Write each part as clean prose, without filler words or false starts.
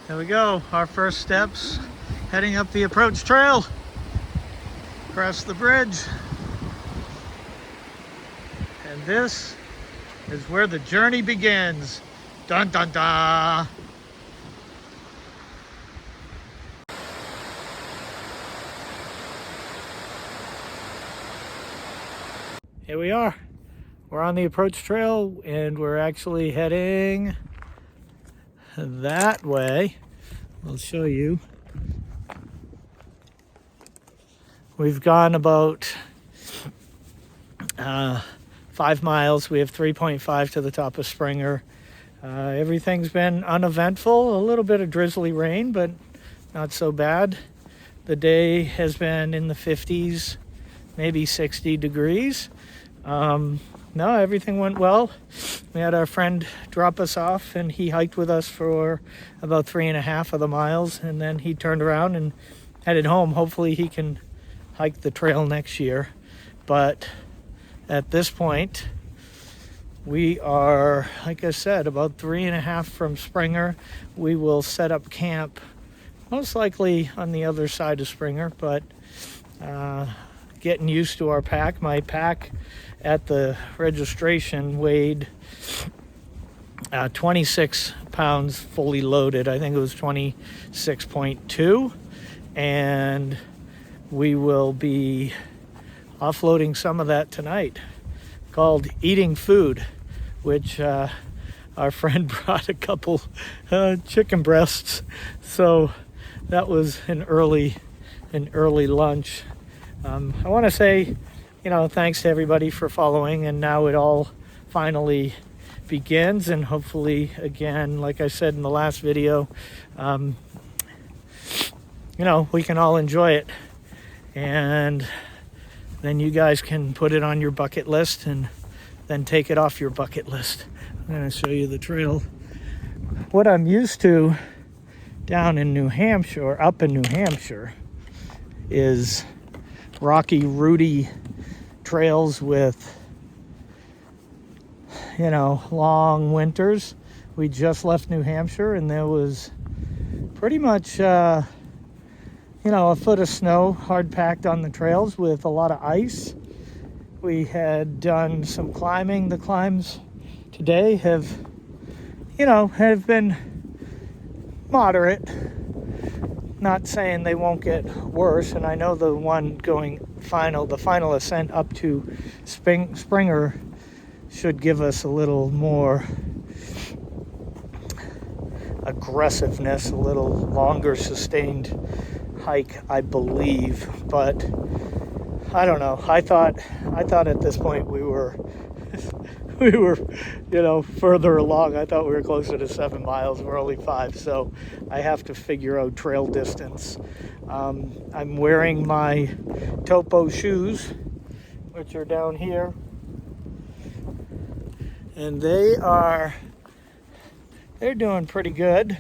There we go, our first steps heading up the approach trail across the bridge. And this is where the journey begins. Dun dun dun! Here we are. We're on the approach trail and we're actually heading that way. I'll show you. We've gone about 5 miles. We have 3.5 to the top of Springer. Everything's been uneventful. A little bit of drizzly rain, but not so bad. The day has been in the 50s, maybe 60 degrees. No, everything went well. We had our friend drop us off and he hiked with us for about 3.5 of the miles, and then he turned around and headed home. Hopefully he can hike the trail next year. But at this point, we are, like I said, about 3.5 from Springer. We will set up camp, most likely on the other side of Springer, but getting used to our pack. My pack at the registration weighed 26 pounds fully loaded. I think it was 26.2, and we will be offloading some of that tonight, called Eating Food, which our friend brought a couple chicken breasts, so that was an early lunch. I want to say, thanks to everybody for following, and now it all finally begins, and hopefully, again, like I said in the last video, we can all enjoy it, and then you guys can put it on your bucket list and then take it off your bucket list. I'm going to show you the trail. What I'm used to down in New Hampshire, or up in New Hampshire, is rocky, rooty trails with, long winters. We just left New Hampshire and there was pretty much, a foot of snow hard packed on the trails with a lot of ice. We had done some climbing. The climbs today have been moderate. Not saying they won't get worse, and I know the one going the final ascent up to Springer should give us a little more aggressiveness, a little longer sustained hike, I believe. But I don't know. I thought at this point we were further along. I thought we were closer to 7 miles. We're only 5, so I have to figure out trail distance. I'm wearing my topo shoes, which are down here, and they're doing pretty good.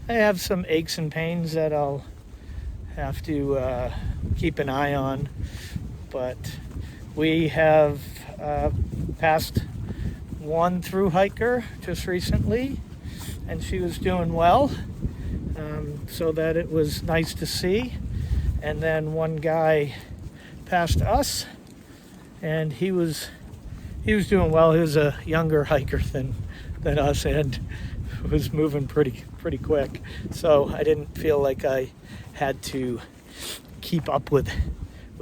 I have some aches and pains that I'll have to keep an eye on, but we have passed one through hiker just recently, and she was doing well, so that it was nice to see. And then one guy passed us, and he was doing well. He was a younger hiker than us, and was moving pretty quick, so I didn't feel like I had to keep up with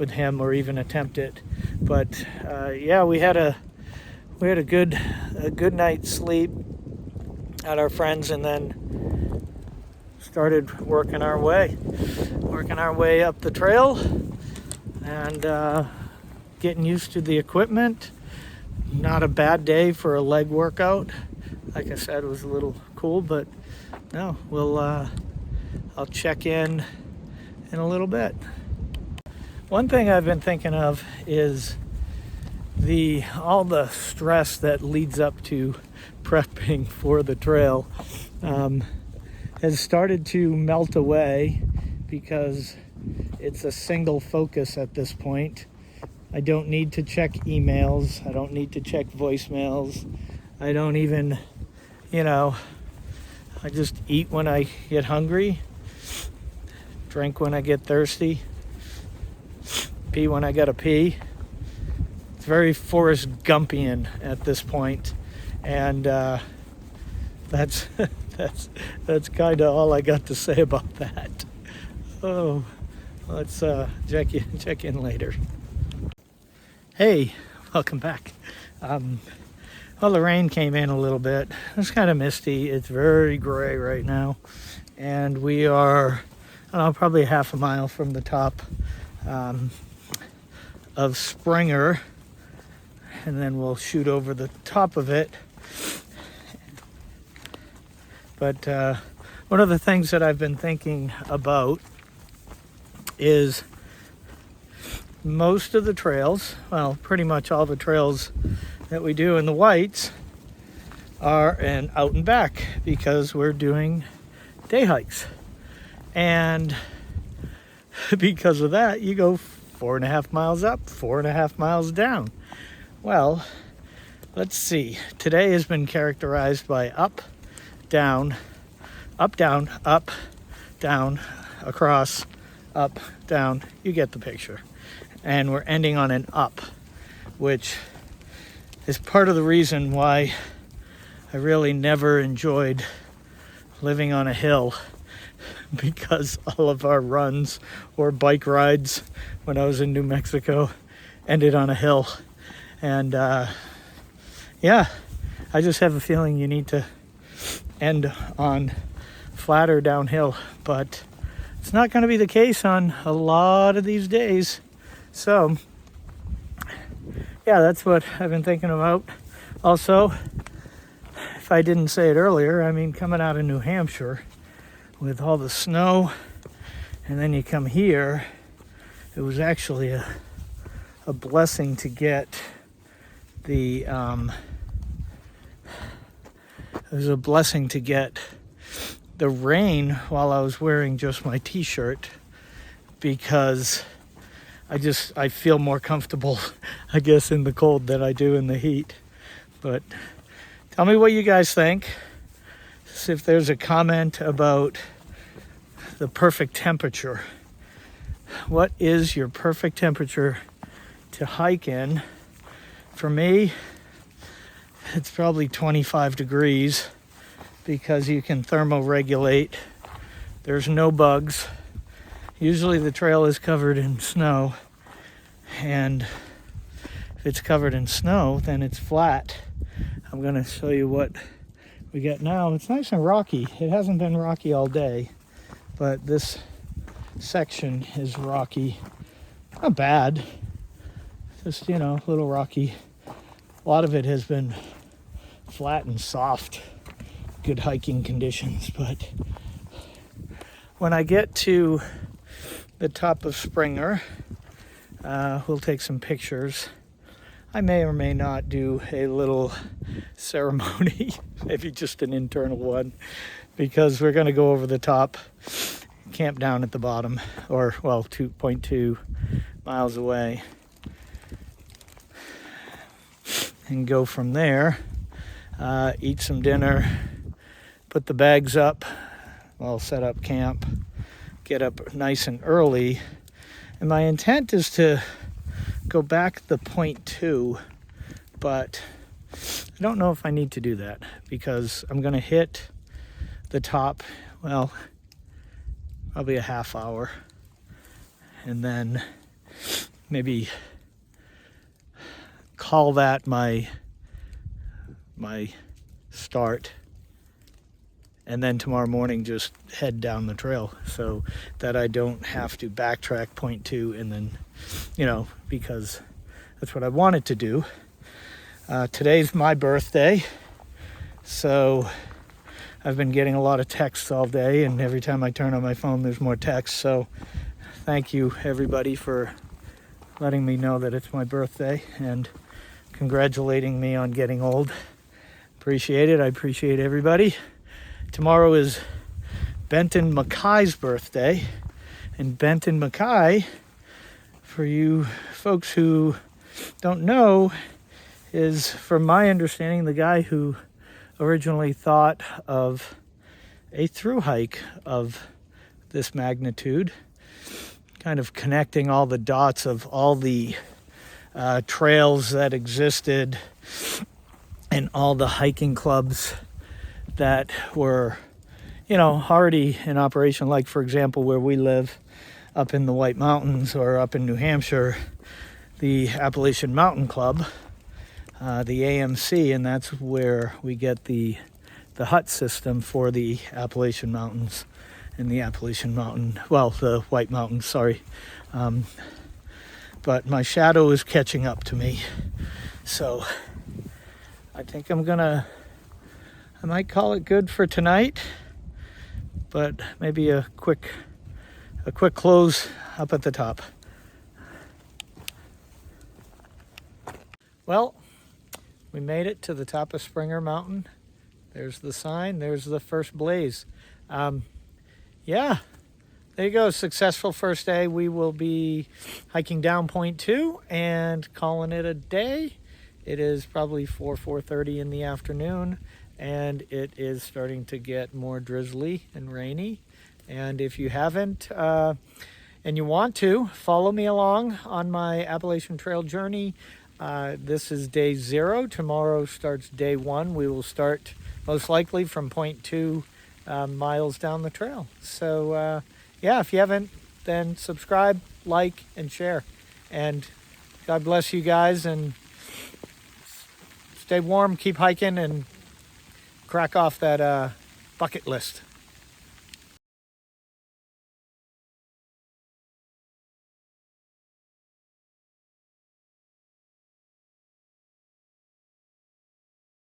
him or even attempt it. But we had a good night's sleep at our friends, and then started working our way up the trail and getting used to the equipment. Not a bad day for a leg workout. Like I said, it was a little cool, but no, I'll check in a little bit. One thing I've been thinking of is all the stress that leads up to prepping for the trail has started to melt away, because it's a single focus at this point. I don't need to check emails. I don't need to check voicemails. I don't even, I just eat when I get hungry, drink when I get thirsty, pee when I gotta pee. It's very Forrest Gumpian at this point, and that's that's kind of all I got to say about that. Oh, let's check in later. Hey, welcome back. Well, the rain came in a little bit. It's kind of misty. It's very gray right now, and we are, I don't know, probably half a mile from the top of Springer, and then we'll shoot over the top of it. But one of the things that I've been thinking about is most of the trails, well, pretty much all the trails that we do in the Whites are an out and back, because we're doing day hikes. And because of that, you go 4.5 miles up, 4.5 miles down. Well, let's see. Today has been characterized by up, down, up, down, up, down, across, up, down. You get the picture. And we're ending on an up, which is part of the reason why I really never enjoyed living on a hill, because all of our runs or bike rides when I was in New Mexico ended on a hill. And yeah, I just have a feeling you need to end on flatter downhill, but it's not going to be the case on a lot of these days. So yeah, that's what I've been thinking about. Also, if I didn't say it earlier, I mean, coming out of New Hampshire with all the snow, and then you come here, it was actually a blessing to get the rain while I was wearing just my t-shirt, because I feel more comfortable, I guess, in the cold than I do in the heat. But tell me what you guys think. See if there's a comment about the perfect temperature. What is your perfect temperature to hike in? For me, it's probably 25 degrees, because you can thermoregulate. There's no bugs. Usually the trail is covered in snow, and if it's covered in snow, then it's flat. I'm going to show you what we get now. It's nice and rocky. It hasn't been rocky all day, but this section is rocky. Not bad, just, you know, a little rocky. A lot of it has been flat and soft, good hiking conditions. But when I get to the top of Springer, we'll take some pictures. I may or may not do a little ceremony, maybe just an internal one, because we're going to go over the top, camp down at the bottom, or, well, 2.2 miles away, and go from there, eat some dinner, put the bags up, well, set up camp, get up nice and early. And my intent is to go back the 0.2, but I don't know if I need to do that, because I'm going to hit the top, well, probably a half hour, and then maybe call that my start, and then tomorrow morning just head down the trail, so that I don't have to backtrack 0.2 and then, you know, because that's what I wanted to do. Today's my birthday, so I've been getting a lot of texts all day, and every time I turn on my phone there's more texts. So thank you everybody for letting me know that it's my birthday and congratulating me on getting old. Appreciate it. I appreciate everybody. Tomorrow is Benton Mackay's birthday, and Benton Mackay, for you folks who don't know, is, from my understanding, the guy who originally thought of a through hike of this magnitude, kind of connecting all the dots of all the trails that existed and all the hiking clubs that were, already in operation. Like, for example, where we live up in the White Mountains or up in New Hampshire, the Appalachian Mountain Club, the AMC, and that's where we get the hut system for the Appalachian Mountains and the Appalachian Mountain, the White Mountains, sorry. But my shadow is catching up to me. So I think I might call it good for tonight, but maybe a quick close up at the top. Well, we made it to the top of Springer Mountain. There's the sign, there's the first blaze. Yeah, there you go, successful first day. We will be hiking down point 2 and calling it a day. It is probably 4:30 in the afternoon, and it is starting to get more drizzly and rainy. And if you haven't, and you want to, follow me along on my Appalachian Trail journey. This is day 0. Tomorrow starts day 1. We will start most likely from point 2 miles down the trail. So yeah, if you haven't, then subscribe, like, and share. And God bless you guys, and stay warm, keep hiking, and crack off that bucket list.